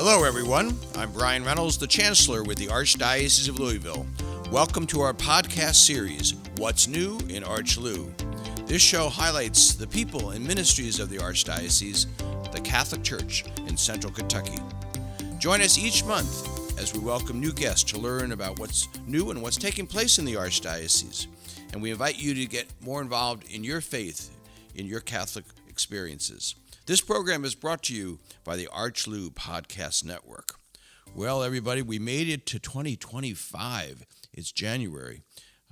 Hello, everyone. I'm Brian Reynolds, the Chancellor with the Archdiocese of Louisville. Welcome to our podcast series, What's New in ArchLou. This show highlights the people and ministries of the Archdiocese, the Catholic Church in Central Kentucky. Join us each month as we welcome new guests to learn about what's new and what's taking place in the Archdiocese. And we invite you to get more involved in your faith, in your Catholic experiences. This program is brought to you by the ArchLou Podcast Network. Well, everybody, we made it to 2025. It's January.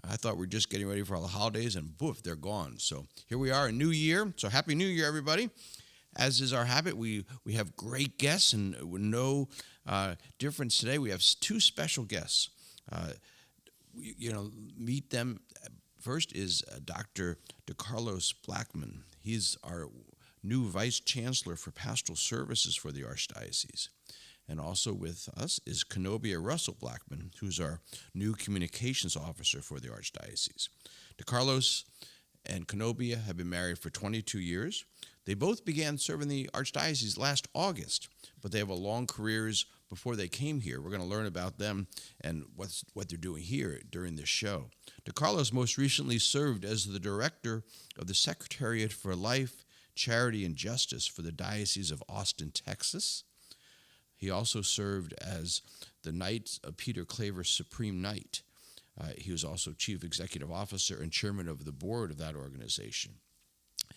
I thought we were just getting ready for all the holidays, and poof, they're gone. So here we are, a new year. So Happy New Year, everybody. As is our habit, we have great guests, and no difference today. We have two special guests. Meet them. First is Dr. DeKarlos Blackmon. He's our new Vice Chancellor for Pastoral Services for the Archdiocese. And also with us is Kanobia Russell-Blackmon, who's our new Communications Officer for the Archdiocese. DeKarlos and Kanobia have been married for 22 years. They both began serving the Archdiocese last August, but they have a long careers before they came here. We're going to learn about them and what they're doing here during this show. DeKarlos most recently served as the Director of the Secretariat for Life, Charity, and Justice for the Diocese of Austin, Texas. He also served as the Knight of Peter Claver's Supreme Knight. He was also Chief Executive Officer and Chairman of the Board of that organization.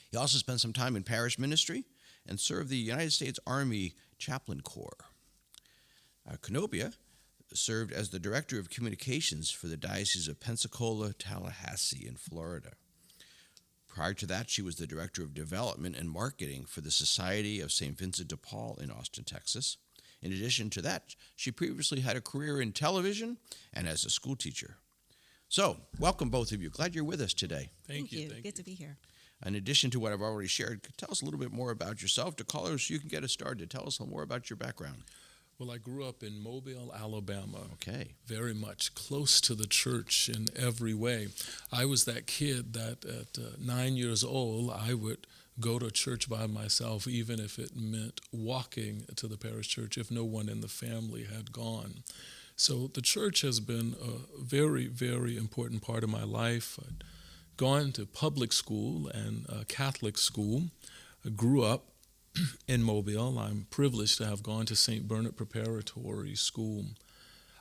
He also spent some time in parish ministry and served the United States Army Chaplain Corps. Kanobia served as the Director of Communications for the Diocese of Pensacola, Tallahassee in Florida. Prior to that, she was the Director of Development and Marketing for the Society of St. Vincent de Paul in Austin, Texas. In addition to that, she previously had a career in television and as a school teacher. So, welcome both of you. Glad you're with us today. Thank you. Good to be here. In addition to what I've already shared, tell us a little bit more about yourself. DeKarlos, you can get us started. Tell us a little more about your background. Well, I grew up in Mobile, Alabama. Okay. Very much close to the church in every way. I was that kid that at 9 years old, I would go to church by myself, even if it meant walking to the parish church if no one in the family had gone. So the church has been a very, very important part of my life. I'd gone to public school and Catholic school. I grew up in Mobile. I'm privileged to have gone to St. Bernard Preparatory School.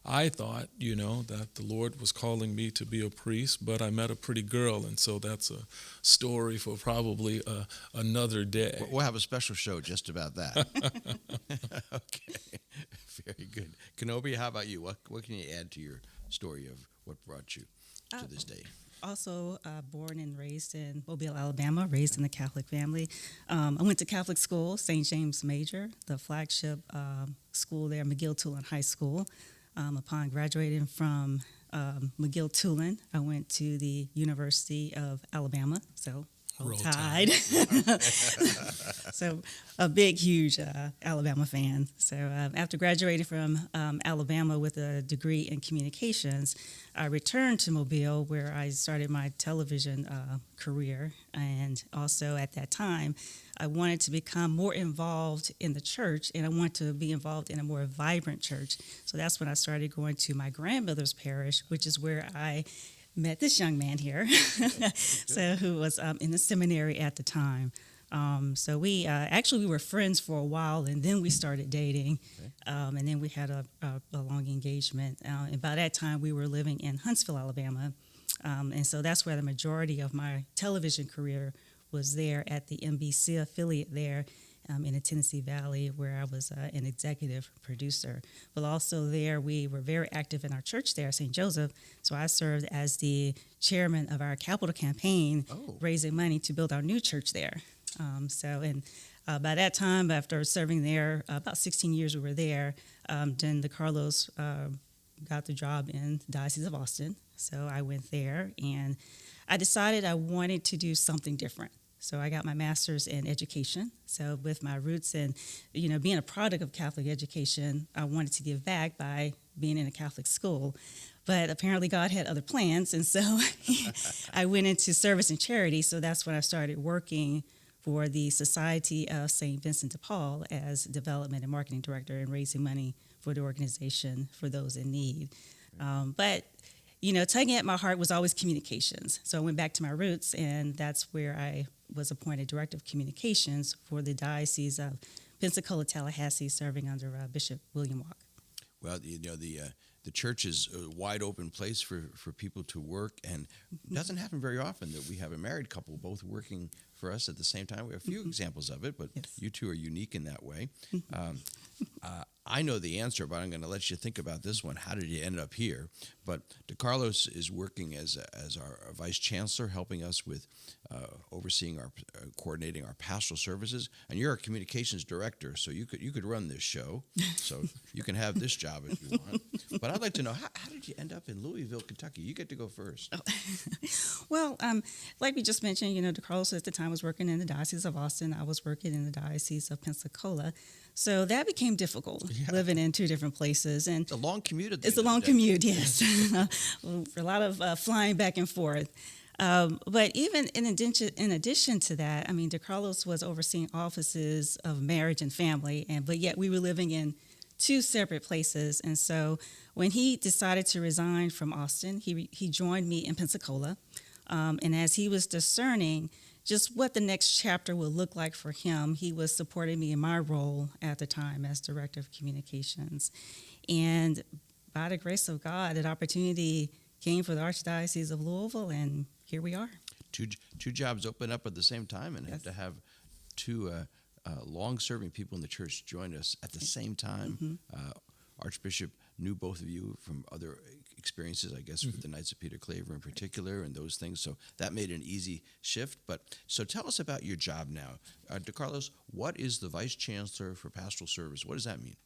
I thought, that the Lord was calling me to be a priest, but I met a pretty girl, and so that's a story for probably another day. We'll have a special show just about that. Okay, very good. Kanobia, how about you? What can you add to your story of what brought you to this day? Also born and raised in Mobile, Alabama, raised in a Catholic family. I went to Catholic school, St. James Major, the flagship school there, McGill-Tulane High School. Upon graduating from McGill-Tulane, I went to the University of Alabama, so Roll Tide. So a big, huge Alabama fan. So after graduating from Alabama with a degree in communications, I returned to Mobile where I started my television career. And also at that time, I wanted to become more involved in the church, and I wanted to be involved in a more vibrant church. So that's when I started going to my grandmother's parish, which is where I met this young man here, who was in the seminary at the time. So we were friends for a while, and then we started dating, and then we had a long engagement. And by that time, we were living in Huntsville, Alabama, and so that's where the majority of my television career was there at the NBC affiliate there in the Tennessee Valley, where I was an executive producer. But also there, we were very active in our church there, St. Joseph. So I served as the chairman of our capital campaign, raising money to build our new church there. By that time, after serving there, about 16 years we were there, then DeKarlos got the job in the Diocese of Austin. So I went there, and I decided I wanted to do something different. So I got my master's in education. So with my roots and, being a product of Catholic education, I wanted to give back by being in a Catholic school. But apparently God had other plans, and so I went into service and charity. So that's when I started working for the Society of St. Vincent de Paul as development and marketing director and raising money for the organization for those in need. But tugging at my heart was always communications. So I went back to my roots, and that's where I was appointed Director of Communications for the Diocese of Pensacola, Tallahassee, serving under Bishop William Walk. Well, the church is a wide open place for people to work, and it doesn't happen very often that we have a married couple both working for us at the same time. We have a few examples of it, but Yes. you two are unique in that way. I know the answer, but I'm going to let you think about this one. How did you end up here? But DeKarlos is working as our Vice Chancellor, helping us with overseeing coordinating our pastoral services. And you're a communications director, so you could run this show. So you can have this job if you want. But I'd like to know, how did you end up in Louisville, Kentucky? You get to go first. Well, like we just mentioned, DeKarlos at the time was working in the Diocese of Austin. I was working in the Diocese of Pensacola. So that became difficult, living in two different places. And It's a long commute. it's a long commute, yes. A lot of flying back and forth. But even in addition to that, DeKarlos was overseeing offices of marriage and family, but yet we were living in two separate places. And so when he decided to resign from Austin, he joined me in Pensacola. And as he was discerning just what the next chapter would look like for him, he was supporting me in my role at the time as Director of Communications. And by the grace of God, that opportunity came for the Archdiocese of Louisville, and here we are. Two jobs open up at the same time, and have to have two long-serving people in the church join us at the same time. Archbishop knew both of you from other experiences, I guess, with the Knights of Peter Claver in particular and those things. So that made an easy shift. So tell us about your job now. DeKarlos, what is the Vice Chancellor for Pastoral Service? What does that mean?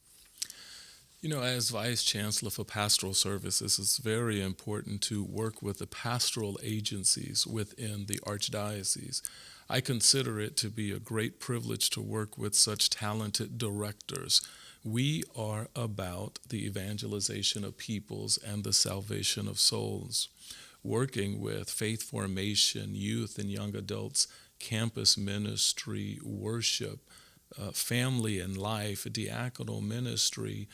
As Vice Chancellor for Pastoral Services, it's very important to work with the pastoral agencies within the Archdiocese. I consider it to be a great privilege to work with such talented directors. We are about the evangelization of peoples and the salvation of souls, working with faith formation, youth and young adults, campus ministry, worship, family and life, diaconal ministry,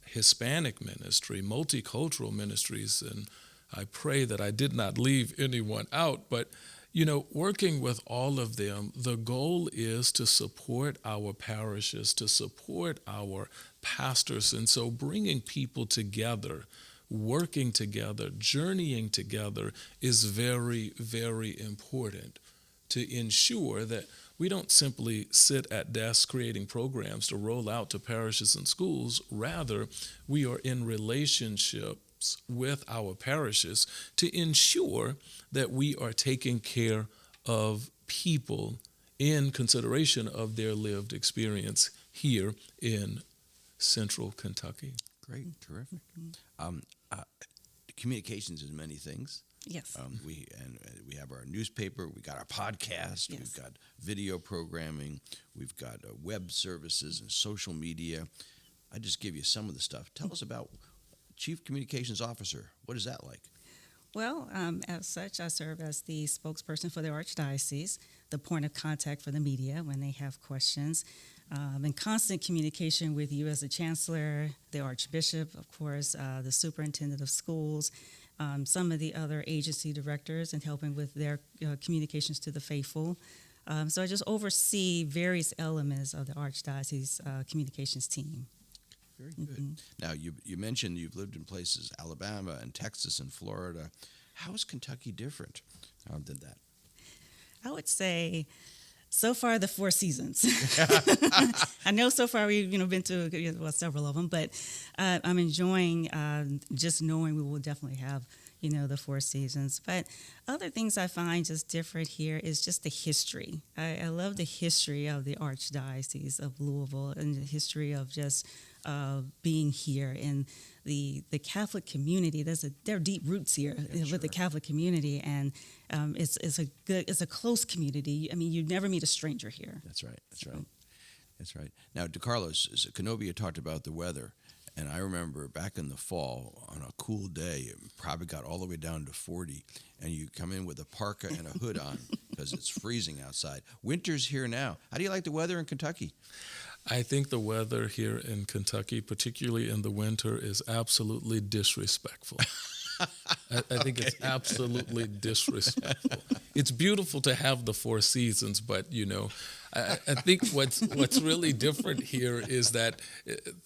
Hispanic ministry, multicultural ministries, and I pray that I did not leave anyone out, but working with all of them, the goal is to support our parishes, to support our pastors, and so bringing people together, working together, journeying together is very, very important to ensure that we don't simply sit at desks creating programs to roll out to parishes and schools. Rather, we are in relationships with our parishes to ensure that we are taking care of people in consideration of their lived experience here in Central Kentucky. Great, terrific. Communications is many things. Yes. We have our newspaper, we got our podcast, Yes. we've got video programming, we've got web services and social media. I just give you some of the stuff. Tell us about Chief Communications Officer. What is that like? Well, as such, I serve as the spokesperson for the Archdiocese, the point of contact for the media when they have questions, in constant communication with you as the Chancellor, the Archbishop, of course, the Superintendent of Schools, some of the other agency directors, and helping with their communications to the faithful. So I just oversee various elements of the Archdiocese communications team. Very good. Now, you mentioned you've lived in places, Alabama and Texas and Florida. How is Kentucky different than that? I would say, so far, the four seasons. I know so far we've been to several of them, but I'm enjoying just knowing we will definitely have the four seasons. But other things I find just different here is just the history. I love the history of the Archdiocese of Louisville and the history of just being here and the Catholic community. There are deep roots here with the Catholic community, and it's a close community. You never meet a stranger here. That's right. That's right. Now, DeKarlos, Kanobia talked about the weather. And I remember back in the fall, on a cool day, it probably got all the way down to 40, and you come in with a parka and a hood on, because it's freezing outside. Winter's here now. How do you like the weather in Kentucky? I think the weather here in Kentucky, particularly in the winter, is absolutely disrespectful. I think it's absolutely disrespectful. It's beautiful to have the four seasons, but I think what's really different here is that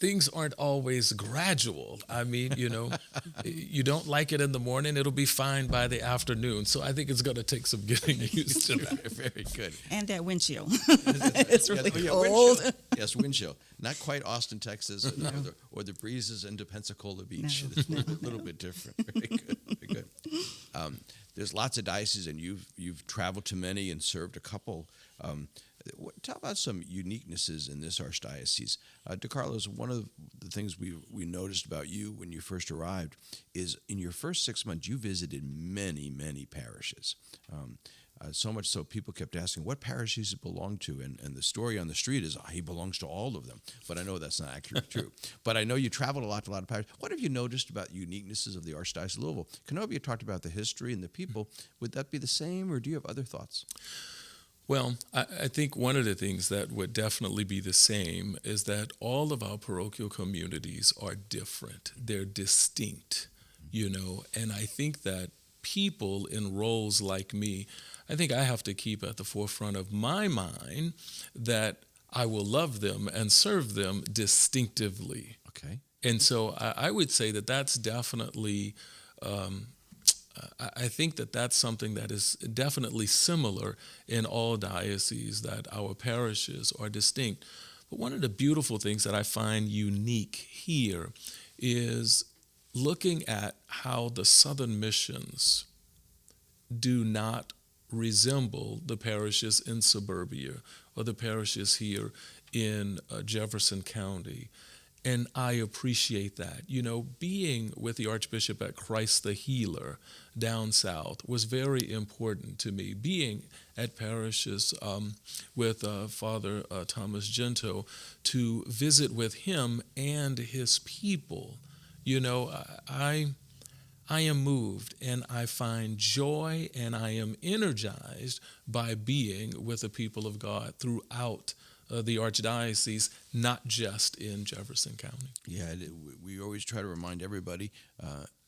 things aren't always gradual. I mean, you don't like it in the morning, it'll be fine by the afternoon. So I think it's going to take some getting used to that. Very good. And that wind chill. It's really cold. Wind chill. Yes, wind chill. Not quite Austin, Texas, or the breezes into Pensacola Beach. No. It's a little bit different. Very good. Very good. There's lots of dioceses, and you've traveled to many and served a couple. Talk about some uniquenesses in this archdiocese. DeKarlos, one of the things we noticed about you when you first arrived is in your first 6 months, you visited many, many parishes. So much so people kept asking what parishes he belonged to, and the story on the street is he belongs to all of them. But I know that's not actually true. But I know you traveled a lot to a lot of parishes. What have you noticed about uniquenesses of the Archdiocese of Louisville? Kanobia talked about the history and the people. Would that be the same, or do you have other thoughts? Well, I think one of the things that would definitely be the same is that all of our parochial communities are different. They're distinct, and I think that people in roles like me, I think I have to keep at the forefront of my mind that I will love them and serve them distinctively. Okay. And so I would say that that's definitely I think that that's something that is definitely similar in all dioceses, that our parishes are distinct. But one of the beautiful things that I find unique here is looking at how the Southern missions do not resemble the parishes in suburbia or the parishes here in Jefferson County. And I appreciate that. Being with the Archbishop at Christ the Healer down south was very important to me. Being at parishes with Father Thomas Gento to visit with him and his people, I am moved and I find joy and I am energized by being with the people of God throughout the Archdiocese, not just in Jefferson County. Yeah, we always try to remind everybody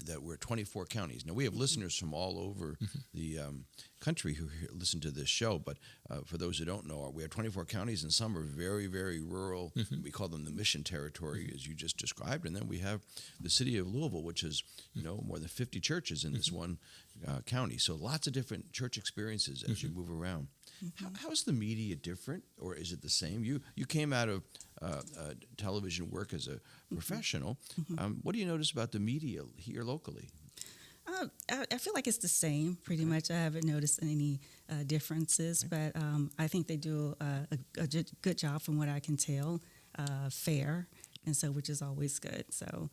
that we're 24 counties. Now, we have listeners from all over the country who listen to this show, but for those who don't know, we have 24 counties, and some are very, very rural. We call them the mission territory, as you just described, and then we have the city of Louisville, which is more than 50 churches in this one county. So lots of different church experiences as you move around. How is the media different, or is it the same? You came out of television work as a professional. What do you notice about the media here locally? I feel like it's the same, pretty much. I haven't noticed any differences, but I think they do a good job from what I can tell, fair, and so which is always good. So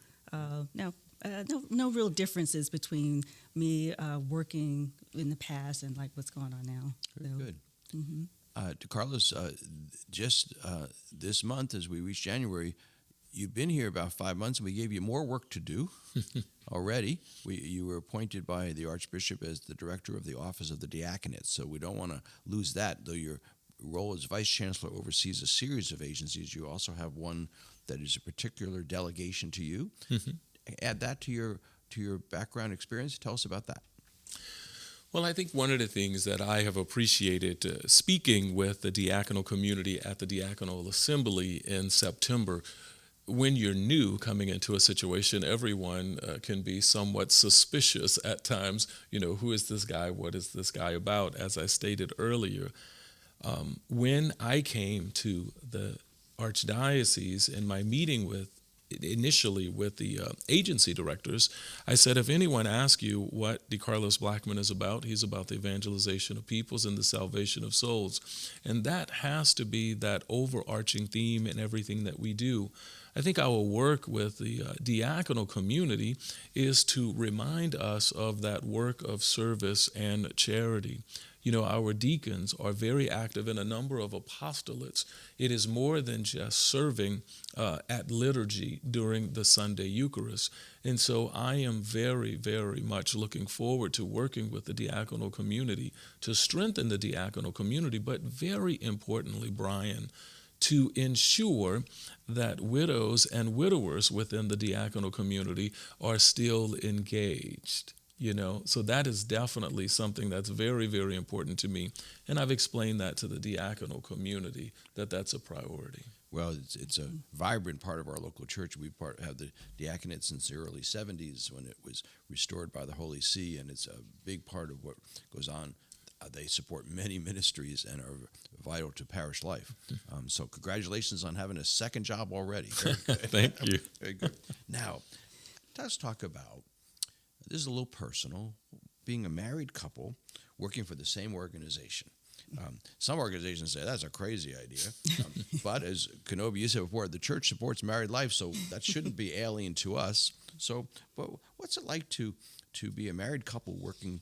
no real differences between me working in the past and like what's going on now. Very good. DeKarlos, just this month, as we reach January, you've been here about 5 months, and we gave you more work to do already. You were appointed by the Archbishop as the director of the Office of the Diaconate, so we don't want to lose that. Though your role as Vice Chancellor oversees a series of agencies, you also have one that is a particular delegation to you. Add that to your background experience. Tell us about that. Well, I think one of the things that I have appreciated speaking with the diaconal community at the Diaconal Assembly in September, when you're new coming into a situation, everyone can be somewhat suspicious at times. Who is this guy? What is this guy about? As I stated earlier, when I came to the Archdiocese in my meeting initially with the agency directors, I said, if anyone asks you what DeKarlos Blackmon is about, he's about the evangelization of peoples and the salvation of souls. And that has to be that overarching theme in everything that we do. I think our work with the diaconal community is to remind us of that work of service and charity. Our deacons are very active in a number of apostolates. It is more than just serving at liturgy during the Sunday Eucharist. And so I am very, very much looking forward to working with the diaconal community to strengthen the diaconal community, but very importantly, Brian, to ensure that widows and widowers within the diaconal community are still engaged. So that is definitely something that's very, very important to me. And I've explained that to the diaconal community, that that's a priority. Well, it's a vibrant part of our local church. We have the diaconate since the early 70s when it was restored by the Holy See, and it's a big part of what goes on. They support many ministries and are vital to parish life. So congratulations on having a second job already. Very good. Thank you. Very good. Now, let's talk about, this is a little personal, being a married couple working for the same organization. Some organizations say that's a crazy idea. But as Kanobia, you said before, the church supports married life, so that shouldn't be alien to us. So what's it like to be a married couple working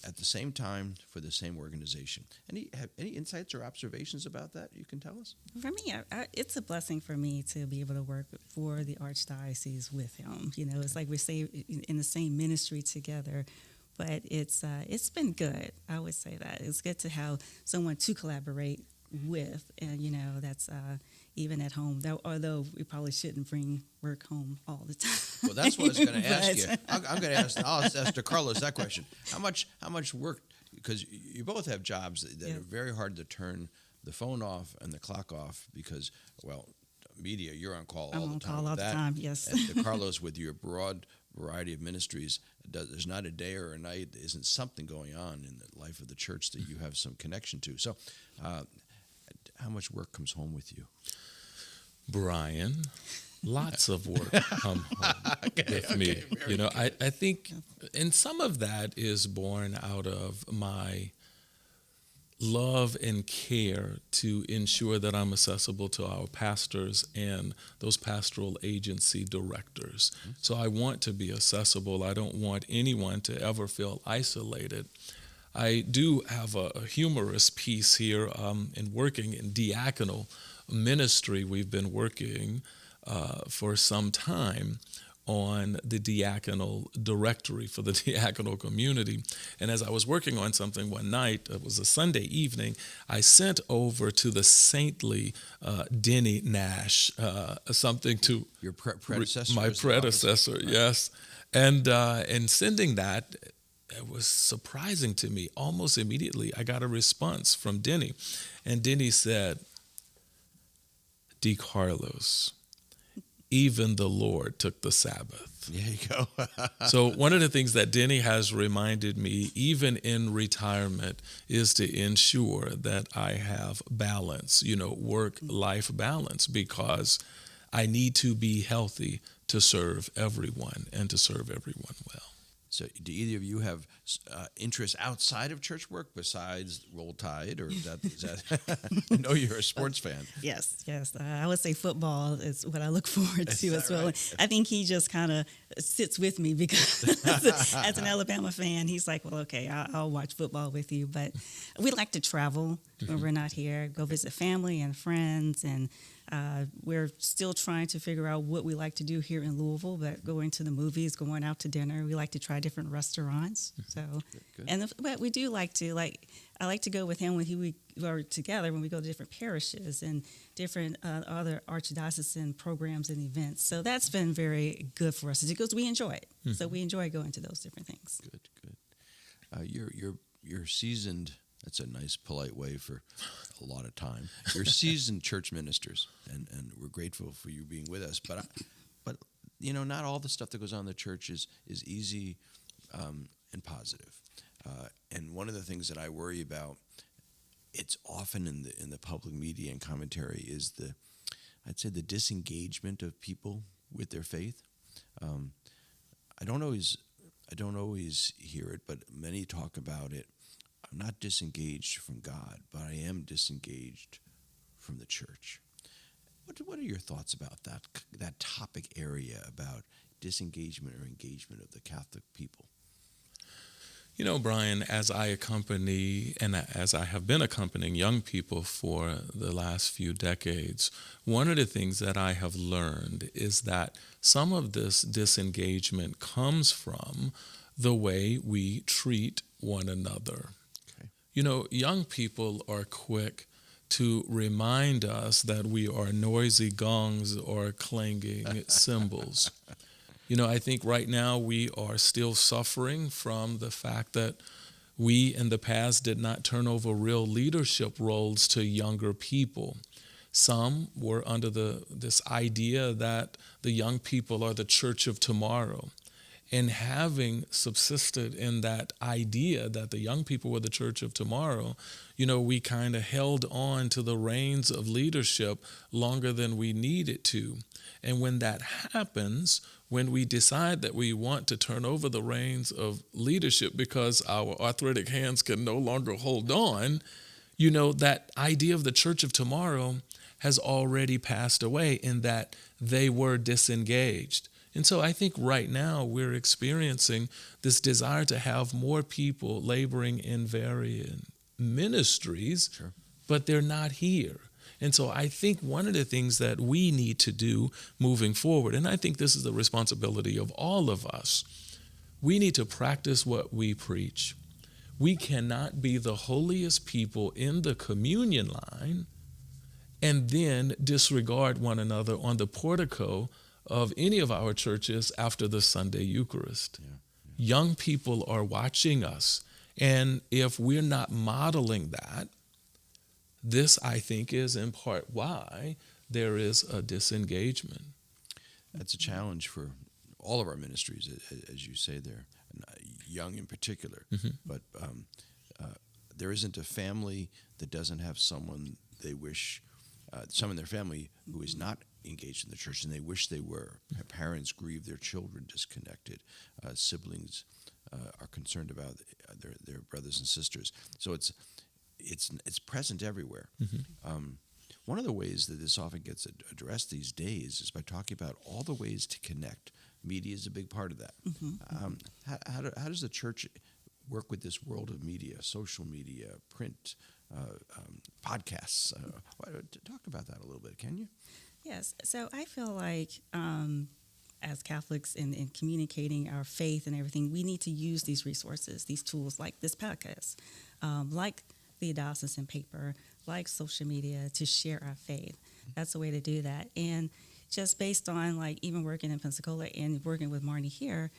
at the same time for the same organization? Any insights or observations about that you can tell us? For me, it's a blessing for me to be able to work for the Archdiocese with him. It's like we're in the same ministry together, but it's been good. I would say that it's good to have someone to collaborate with, and that's even at home. Although we probably shouldn't bring work home all the time. Well, that's what I was going to ask you. I'm going to ask. I'll ask DeKarlos that question. How much work? Because you both have jobs that are very hard to turn the phone off and the clock off because, well, media, you're on call all the time. I'm on call all the time. Yes. And DeKarlos, with your broad variety of ministries, there's not a day or a night isn't something going on in the life of the church that you have some connection to. So, how much work comes home with you? Brian, lots of work come home with me. I think, and some of that is born out of my love and care to ensure that I'm accessible to our pastors and those pastoral agency directors. Mm-hmm. So I want to be accessible. I don't want anyone to ever feel isolated. I do have a humorous piece here in working in diaconal ministry. We've been working for some time on the diaconal directory for the diaconal community. And as I was working on something one night, it was a Sunday evening, I sent over to the saintly Denny Nash something to your predecessor. My predecessor, right. Yes. And in sending that, it was surprising to me. Almost immediately, I got a response from Denny. And Denny said, DeKarlos, even the Lord took the Sabbath. There you go. So one of the things that Denny has reminded me, even in retirement, is to ensure that I have balance, work-life balance, because I need to be healthy to serve everyone and to serve everyone well. So do either of you have interests outside of church work besides Roll Tide, or is that I know you're a sports fan. Yes. I would say football is what I look forward to as well. Right? I think he just kind of sits with me because as an Alabama fan, he's like, well, okay, I'll watch football with you. But we like to travel when we're not here, go visit family and friends, and we're still trying to figure out what we like to do here in Louisville, but going to the movies, going out to dinner. We like to try different restaurants. So, but we do I like to go with him when we are together, when we go to different parishes and different other archdiocesan programs and events. So that's been very good for us because we enjoy it. Mm-hmm. So we enjoy going to those different things. Good. You're seasoned. That's a nice, polite way for a lot of time. You're seasoned church ministers, and we're grateful for you being with us. But not all the stuff that goes on in the church is easy and positive. And one of the things that I worry about, it's often in the public media and commentary, is I'd say the disengagement of people with their faith. I don't always hear it, but many talk about it. I'm not disengaged from God, but I am disengaged from the church. What are your thoughts about that topic area about disengagement or engagement of the Catholic people? You know, Brian, as I accompany and as I have been accompanying young people for the last few decades, one of the things that I have learned is that some of this disengagement comes from the way we treat one another. Okay. You know, young people are quick to remind us that we are noisy gongs or clanging cymbals. You know, I think right now we are still suffering from the fact that we in the past did not turn over real leadership roles to younger people. Some were under this idea that the young people are the church of tomorrow. And having subsisted in that idea that the young people were the church of tomorrow, you know, we kind of held on to the reins of leadership longer than we needed to. And when that happens, when we decide that we want to turn over the reins of leadership because our arthritic hands can no longer hold on, you know, that idea of the church of tomorrow has already passed away in that they were disengaged. And so I think right now we're experiencing this desire to have more people laboring in varying ministries, Sure. but they're not here. And so I think one of the things that we need to do moving forward, and I think this is the responsibility of all of us, we need to practice what we preach. We cannot be the holiest people in the communion line and then disregard one another on the portico of any of our churches after the Sunday Eucharist. Young people are watching us, and if we're not modeling that, this, I think, is in part why there is a disengagement. That's a challenge for all of our ministries, as you say there, and young in particular. Mm-hmm. But there isn't a family that doesn't have someone they wish, someone in their family who is not engaged in the church, and they wish they were. Parents grieve their children disconnected. Siblings are concerned about their brothers and sisters. So it's present everywhere. Mm-hmm. One of the ways that this often gets addressed these days is by talking about all the ways to connect. Media is a big part of that. Mm-hmm. How does the church work with this world of media, social media, print, podcasts? Talk about that a little bit, can you? Yes. So I feel like as Catholics in communicating our faith and everything, we need to use these resources, these tools like this podcast, like the diocesan paper, like social media to share our faith. That's a way to do that. And just based on like even working in Pensacola and working with Marnie here,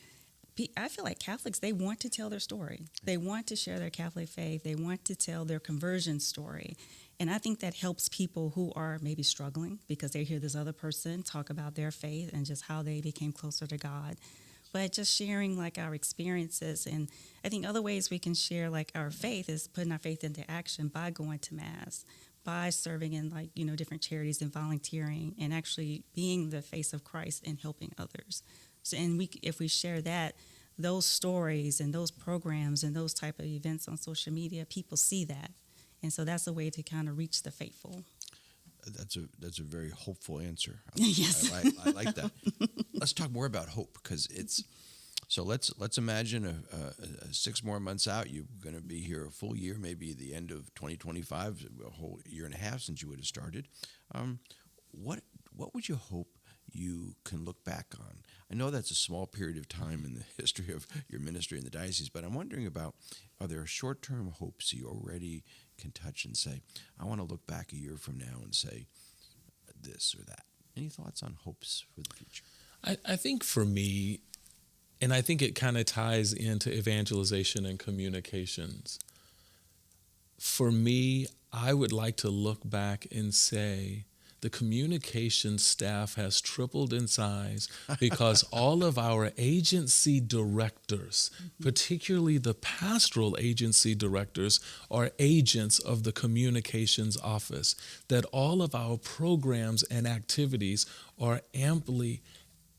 I feel like Catholics, they want to tell their story. They want to share their Catholic faith. They want to tell their conversion story. And I think that helps people who are maybe struggling because they hear this other person talk about their faith and just how they became closer to God. But just sharing like our experiences, and I think other ways we can share like our faith is putting our faith into action by going to Mass, by serving in like, you know, different charities and volunteering and actually being the face of Christ and helping others. So, and if we share that, those stories and those programs and those type of events on social media, people see that. And so that's a way to kind of reach the faithful. That's a very hopeful answer. Yes. I like that. Let's talk more about hope, because let's imagine 6 more months out, you're going to be here a full year, maybe the end of 2025, a whole year and a half since you would have started. What would you hope you can look back on? I know that's a small period of time in the history of your ministry in the diocese, but I'm wondering about, are there short-term hopes you already can touch and say, I want to look back a year from now and say this or that? Any thoughts on hopes for the future? I think for me, and I think it kind of ties into evangelization and communications. For me, I would like to look back and say, the communication staff has tripled in size because all of our agency directors, particularly the pastoral agency directors, are agents of the communications office, that all of our programs and activities are amply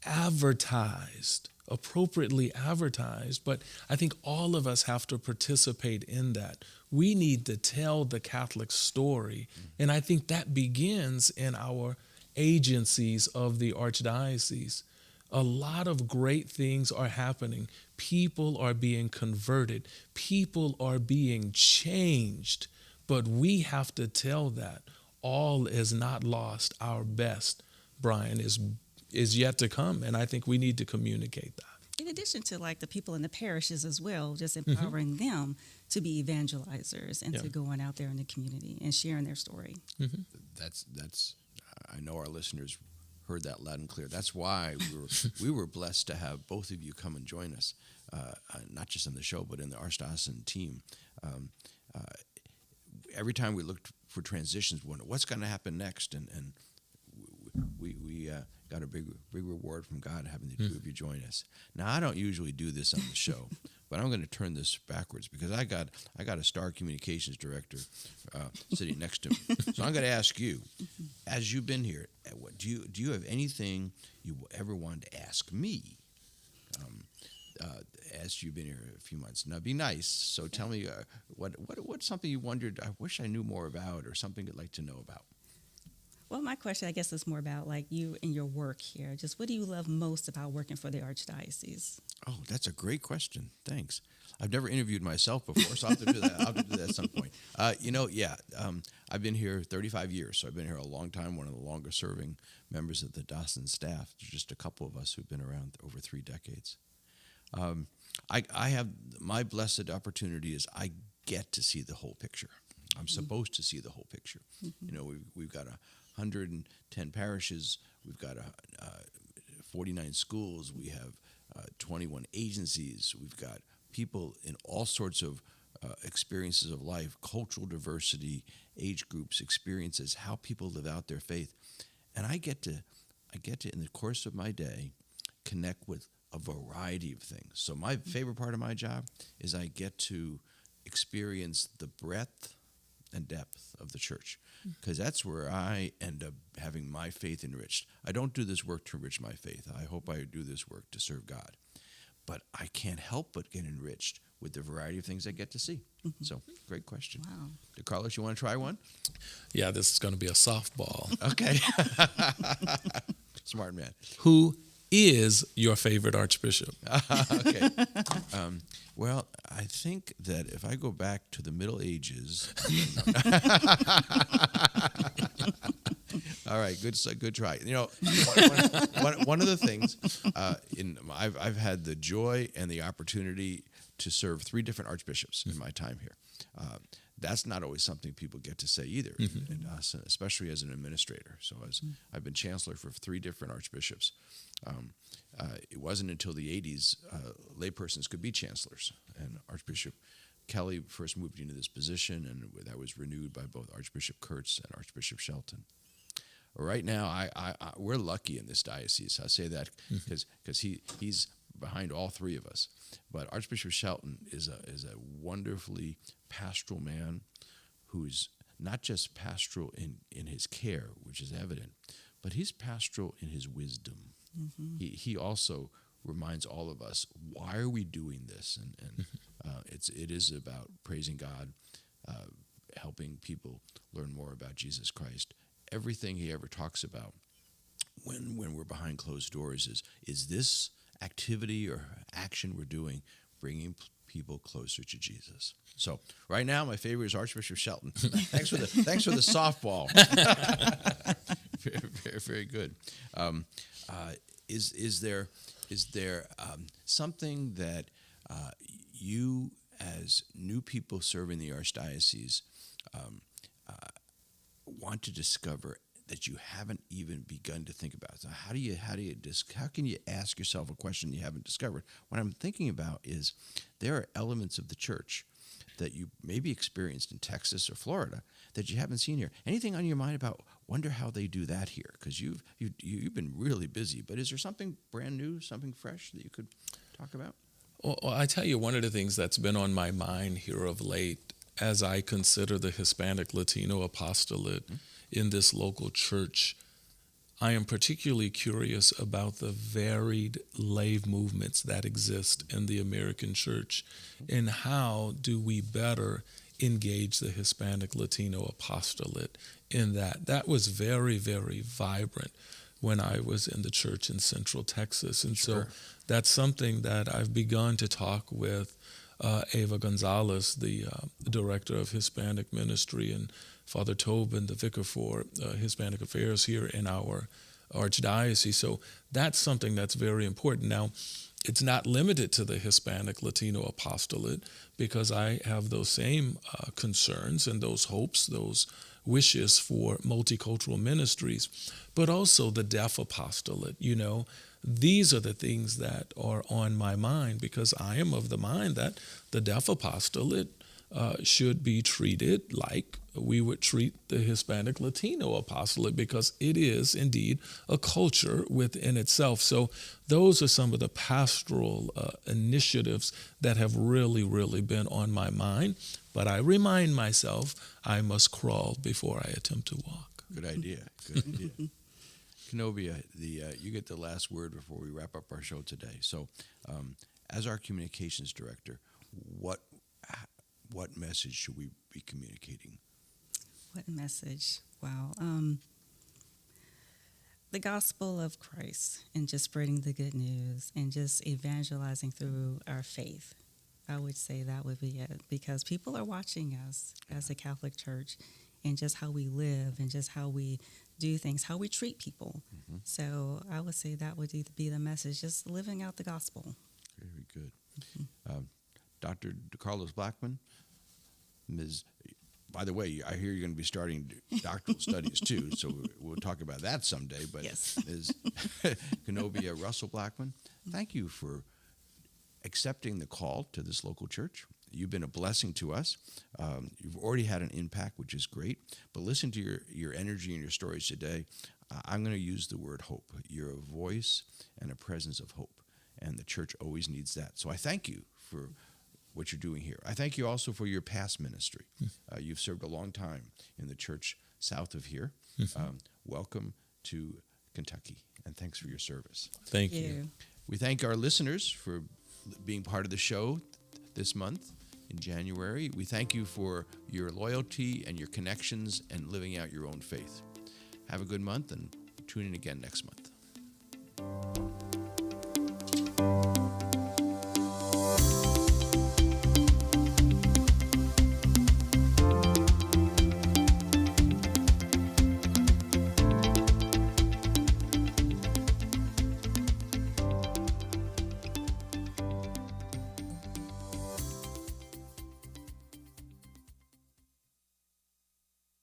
advertised, appropriately advertised, but I think all of us have to participate in that. We need to tell the Catholic story, and I think that begins in our agencies of the Archdiocese. A lot of great things are happening. People are being converted. People are being changed. But we have to tell that all is not lost. Our best, Brian, is yet to come. And I think we need to communicate that. In addition to like the people in the parishes as well, just empowering them to be evangelizers and to going out there in the community and sharing their story. That's I know our listeners heard that loud and clear. That's why we were blessed to have both of you come and join us, not just in the show, but in the Archdiocesan team. Every time we looked for transitions, we wondered what's going to happen next, and we got a big reward from God having the two of you join us. Now, I don't usually do this on the show, but I'm going to turn this backwards because I got a star communications director sitting next to me. So I'm going to ask you, as you've been here, do you have anything you ever wanted to ask me? As you've been here a few months, now be nice. So tell me, what's something you wondered? I wish I knew more about, or something you'd like to know about. Well, my question, I guess, is more about like you and your work here. Just what do you love most about working for the Archdiocese? Oh, that's a great question. Thanks. I've never interviewed myself before, so I'll have to do that. I'll have to do that at some point. I've been here 35 years, so I've been here a long time, one of the longest serving members of the diocesan staff. There's just a couple of us who've been around over 3 decades. I have my blessed opportunity is I get to see the whole picture. I'm supposed to see the whole picture. You know, we've got 110 parishes. We've got 49 schools. We have 21 agencies. We've got people in all sorts of experiences of life, cultural diversity, age groups, experiences, how people live out their faith. And I get to, in the course of my day, connect with a variety of things. So my favorite part of my job is I get to experience the breadth and depth of the church, because that's where I end up having my faith enriched. I don't do this work to enrich my faith. I hope I do this work to serve God. But I can't help but get enriched with the variety of things I get to see. So, great question. Wow. DeKarlos, you want to try one? Yeah, this is going to be a softball. Okay. Smart man. Who is your favorite archbishop? Okay. Well, I think that if I go back to the Middle Ages. All right, good try. You know, one of the things I've had the joy and the opportunity to serve 3 different archbishops in my time here. That's not always something people get to say either, and us, especially as an administrator. So I've been chancellor for 3 different archbishops. It wasn't until the 80s laypersons could be chancellors, and Archbishop Kelly first moved into this position, and that was renewed by both Archbishop Kurtz and Archbishop Shelton. Right now, we're lucky in this diocese. I say that because he's behind all 3 of us. But Archbishop Shelton is a wonderfully pastoral man who's not just pastoral in his care, which is evident, but he's pastoral in his wisdom. He also reminds all of us, why are we doing this? And it is about praising God, helping people learn more about Jesus Christ. Everything he ever talks about when we're behind closed doors is this activity or action we're doing bringing people closer to Jesus. So right now, my favorite is Archbishop Shelton. Thanks for the softball. Very, very good. Is there something that you, as new people serving the Archdiocese, want to discover that you haven't even begun to think about? So how can you ask yourself a question you haven't discovered? What I'm thinking about is there are elements of the church that you maybe experienced in Texas or Florida that you haven't seen here. Anything on your mind about wonder how they do that here? Because you've been really busy, but is there something brand new, something fresh that you could talk about? Well, I tell you, one of the things that's been on my mind here of late as I consider the Hispanic Latino apostolate in this local church, I am particularly curious about the varied lay movements that exist in the American church, and how do we better engage the Hispanic Latino apostolate in that. That was very, very vibrant when I was in the church in Central Texas. And Sure. so that's something that I've begun to talk with Ava Gonzalez, the director of Hispanic Ministry, and Father Tobin, the vicar for Hispanic Affairs here in our Archdiocese. So that's something that's very important. Now, it's not limited to the Hispanic Latino apostolate, because I have those same concerns and those hopes, those wishes for multicultural ministries, but also the deaf apostolate. These are the things that are on my mind, because I am of the mind that the deaf apostolate should be treated like we would treat the Hispanic Latino apostolate, because it is indeed a culture within itself. So those are some of the pastoral initiatives that have really, really been on my mind. But I remind myself I must crawl before I attempt to walk. Good idea. Good idea. Kanobia, you get the last word before we wrap up our show today. So, as our communications director, what message should we be communicating? What message? Wow. The gospel of Christ, and just spreading the good news and just evangelizing through our faith. I would say that would be it, because people are watching us as a Catholic Church, and just how we live and just how we do things, how we treat people. Mm-hmm. So I would say that would be the message, just living out the gospel. Very good. Dr. DeKarlos Blackmon, Ms. By the way, I hear you're going to be starting doctoral studies too, so we'll talk about that someday. But Yes. Ms. Kanobia Russell-Blackmon, thank you for accepting the call to this local church. You've been a blessing to us. You've already had an impact, which is great. But listen to your energy and your stories today. I'm going to use the word hope. You're a voice and a presence of hope, and the church always needs that. So I thank you for what you're doing here. I thank you also for your past ministry. You've served a long time in the church south of here. Welcome to Kentucky, and thanks for your service. Thank you. We thank our listeners for being part of the show this month in January. We thank you for your loyalty and your connections and living out your own faith. Have a good month, and tune in again next month.